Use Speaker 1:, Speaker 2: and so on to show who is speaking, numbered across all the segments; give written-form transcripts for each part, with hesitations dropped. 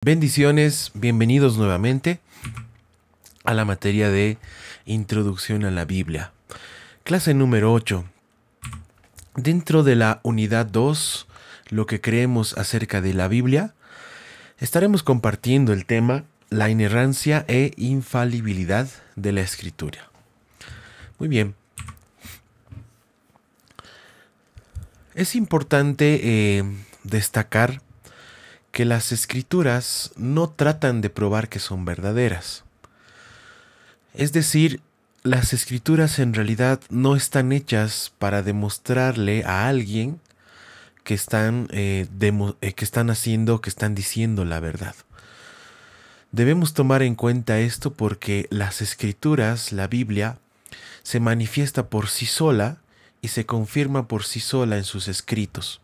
Speaker 1: Bendiciones, bienvenidos nuevamente a la materia de Introducción a la Biblia. Clase número 8. Dentro de la unidad 2, lo que creemos acerca de la Biblia, estaremos compartiendo el tema la inerrancia e infalibilidad de la Escritura. Muy bien. Es importante destacar que las escrituras no tratan de probar que son verdaderas. Es decir, las escrituras en realidad no están hechas para demostrarle a alguien que están diciendo la verdad. Debemos tomar en cuenta esto porque las escrituras, la Biblia, se manifiesta por sí sola y se confirma por sí sola en sus escritos.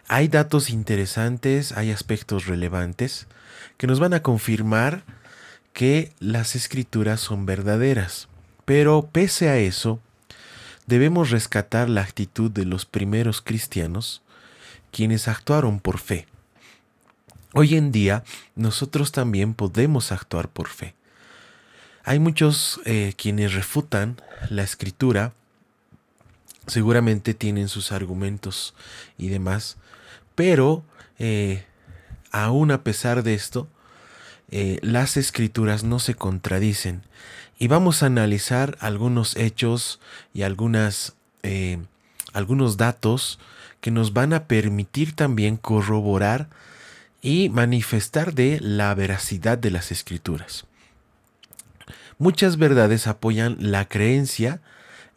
Speaker 1: Hay datos interesantes, hay aspectos relevantes que nos van a confirmar que las escrituras son verdaderas. Pero pese a eso, debemos rescatar la actitud de los primeros cristianos, quienes actuaron por fe. Hoy en día, nosotros también podemos actuar por fe. Hay muchos quienes refutan la escritura, seguramente tienen sus argumentos y demás, pero aún a pesar de esto, las escrituras no se contradicen. Y vamos a analizar algunos hechos y algunos datos que nos van a permitir también corroborar y manifestar de la veracidad de las escrituras. Muchas verdades apoyan la creencia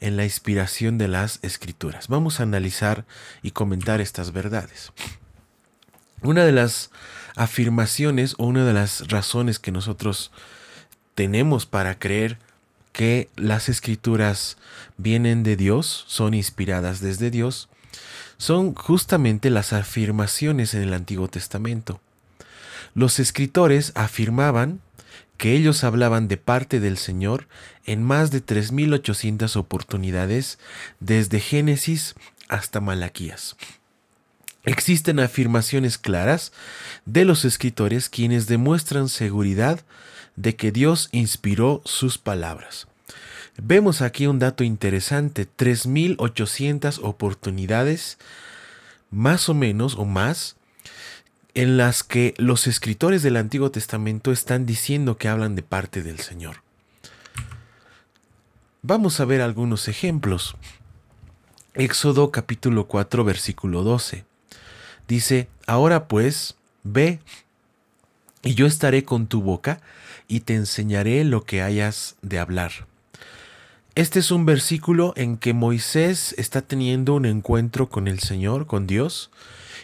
Speaker 1: en la inspiración de las escrituras. Vamos a analizar y comentar estas verdades. Una de las afirmaciones o una de las razones que nosotros tenemos para creer que las escrituras vienen de Dios, son inspiradas desde Dios, son justamente las afirmaciones en el Antiguo Testamento. Los escritores afirmaban que ellos hablaban de parte del Señor en más de 3.800 oportunidades desde Génesis hasta Malaquías. Existen afirmaciones claras de los escritores quienes demuestran seguridad de que Dios inspiró sus palabras. Vemos aquí un dato interesante, 3.800 oportunidades, más o menos o más, en las que los escritores del Antiguo Testamento están diciendo que hablan de parte del Señor. Vamos a ver algunos ejemplos. Éxodo capítulo 4, versículo 12. Dice, ahora pues, ve, y yo estaré con tu boca, y te enseñaré lo que hayas de hablar. Este es un versículo en que Moisés está teniendo un encuentro con el Señor, con Dios,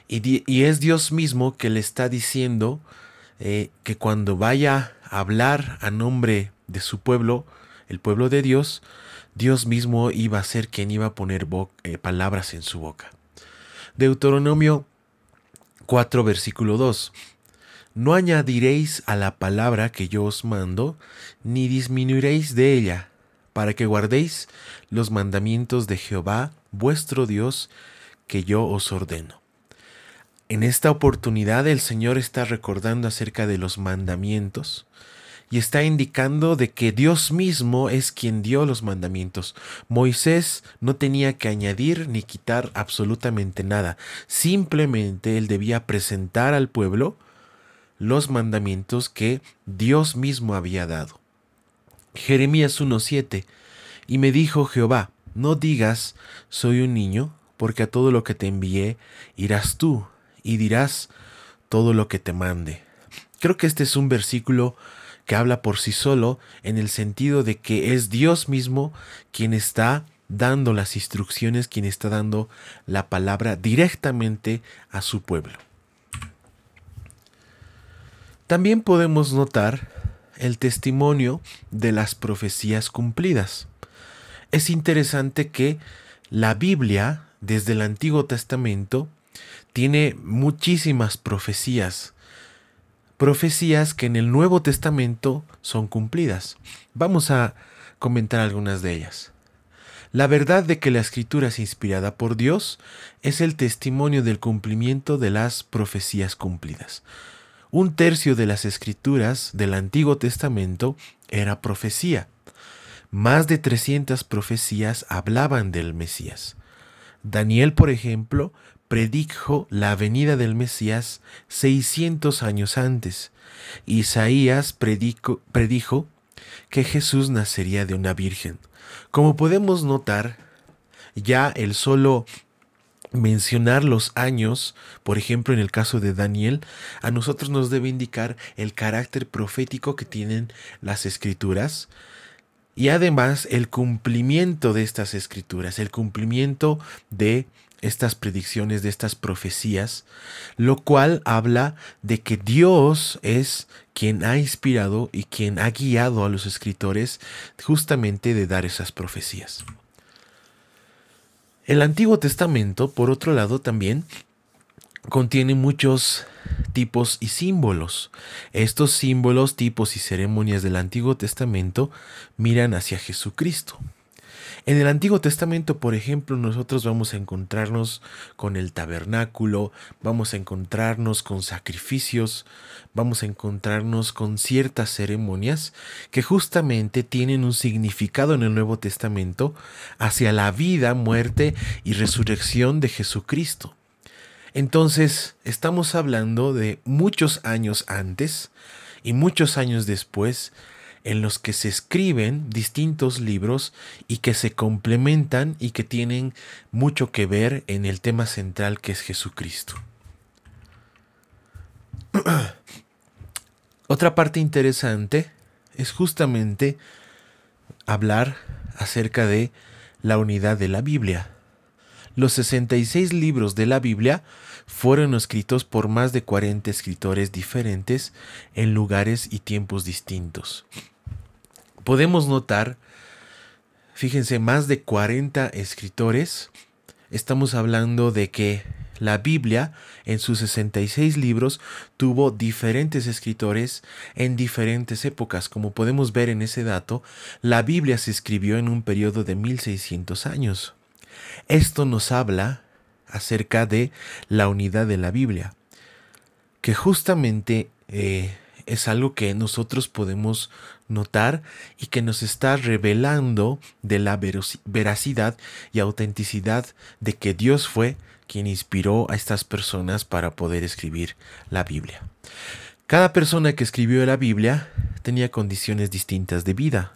Speaker 1: y es Dios mismo que le está diciendo que cuando vaya a hablar a nombre de su pueblo, el pueblo de Dios, Dios mismo iba a ser quien iba a poner palabras en su boca. Deuteronomio 4, versículo 2. No añadiréis a la palabra que yo os mando, ni disminuiréis de ella, para que guardéis los mandamientos de Jehová, vuestro Dios, que yo os ordeno. En esta oportunidad el Señor está recordando acerca de los mandamientos y está indicando de que Dios mismo es quien dio los mandamientos. Moisés no tenía que añadir ni quitar absolutamente nada. Simplemente él debía presentar al pueblo los mandamientos que Dios mismo había dado. Jeremías 1:7. Y me dijo Jehová, no digas, soy un niño, porque a todo lo que te envié irás tú, y dirás todo lo que te mande. Creo que este es un versículo que habla por sí solo en el sentido de que es Dios mismo quien está dando las instrucciones, quien está dando la palabra directamente a su pueblo. También podemos notar el testimonio de las profecías cumplidas. Es interesante que la Biblia, desde el Antiguo Testamento, tiene muchísimas profecías. Profecías que en el Nuevo Testamento son cumplidas. Vamos a comentar algunas de ellas. La verdad de que la Escritura es inspirada por Dios es el testimonio del cumplimiento de las profecías cumplidas. 1/3 de las escrituras del Antiguo Testamento era profecía. Más de 300 profecías hablaban del Mesías. Daniel, por ejemplo, predijo la venida del Mesías 600 años antes. Isaías predijo que Jesús nacería de una virgen. Como podemos notar, ya el solo mencionar los años, por ejemplo en el caso de Daniel, a nosotros nos debe indicar el carácter profético que tienen las escrituras y además el cumplimiento de estas escrituras, el cumplimiento de estas predicciones, de estas profecías, lo cual habla de que Dios es quien ha inspirado y quien ha guiado a los escritores justamente de dar esas profecías. El Antiguo Testamento, por otro lado, también contiene muchos tipos y símbolos. Estos símbolos, tipos y ceremonias del Antiguo Testamento miran hacia Jesucristo. En el Antiguo Testamento, por ejemplo, nosotros vamos a encontrarnos con el tabernáculo, vamos a encontrarnos con sacrificios, vamos a encontrarnos con ciertas ceremonias que justamente tienen un significado en el Nuevo Testamento hacia la vida, muerte y resurrección de Jesucristo. Entonces, estamos hablando de muchos años antes y muchos años después en los que se escriben distintos libros y que se complementan y que tienen mucho que ver en el tema central que es Jesucristo. Otra parte interesante es justamente hablar acerca de la unidad de la Biblia. Los 66 libros de la Biblia fueron escritos por más de 40 escritores diferentes en lugares y tiempos distintos. Podemos notar, fíjense, más de 40 escritores. Estamos hablando de que la Biblia en sus 66 libros tuvo diferentes escritores en diferentes épocas. Como podemos ver en ese dato, la Biblia se escribió en un periodo de 1600 años. Esto nos habla acerca de la unidad de la Biblia, que justamente es algo que nosotros podemos notar y que nos está revelando de la veracidad y autenticidad de que Dios fue quien inspiró a estas personas para poder escribir la Biblia. Cada persona que escribió la Biblia tenía condiciones distintas de vida.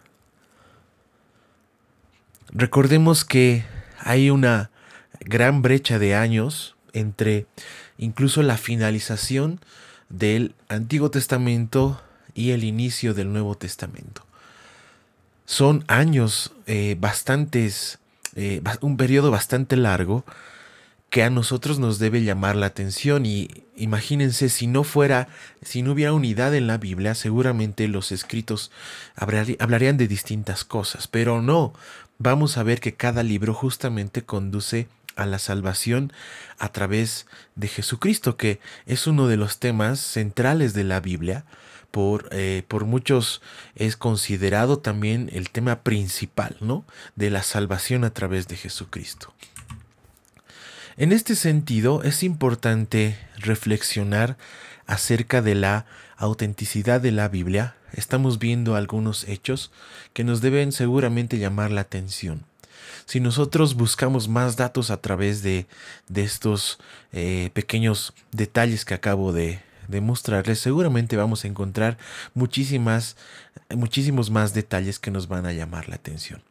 Speaker 1: Recordemos que hay una gran brecha de años entre incluso la finalización del Antiguo Testamento y el inicio del Nuevo Testamento. Son años un periodo bastante largo que a nosotros nos debe llamar la atención. Y imagínense, si no hubiera unidad en la Biblia, seguramente los escritos hablarían de distintas cosas, pero no. Vamos a ver que cada libro justamente conduce a la salvación a través de Jesucristo, que es uno de los temas centrales de la Biblia. Por muchos es considerado también el tema principal, ¿no?, de la salvación a través de Jesucristo. En este sentido, es importante reflexionar acerca de la autenticidad de la Biblia. Estamos viendo algunos hechos que nos deben seguramente llamar la atención. Si nosotros buscamos más datos a través de estos pequeños detalles que acabo de mostrarles, seguramente vamos a encontrar muchísimos más detalles que nos van a llamar la atención.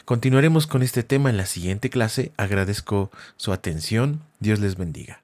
Speaker 1: Continuaremos con este tema en la siguiente clase. Agradezco su atención. Dios les bendiga.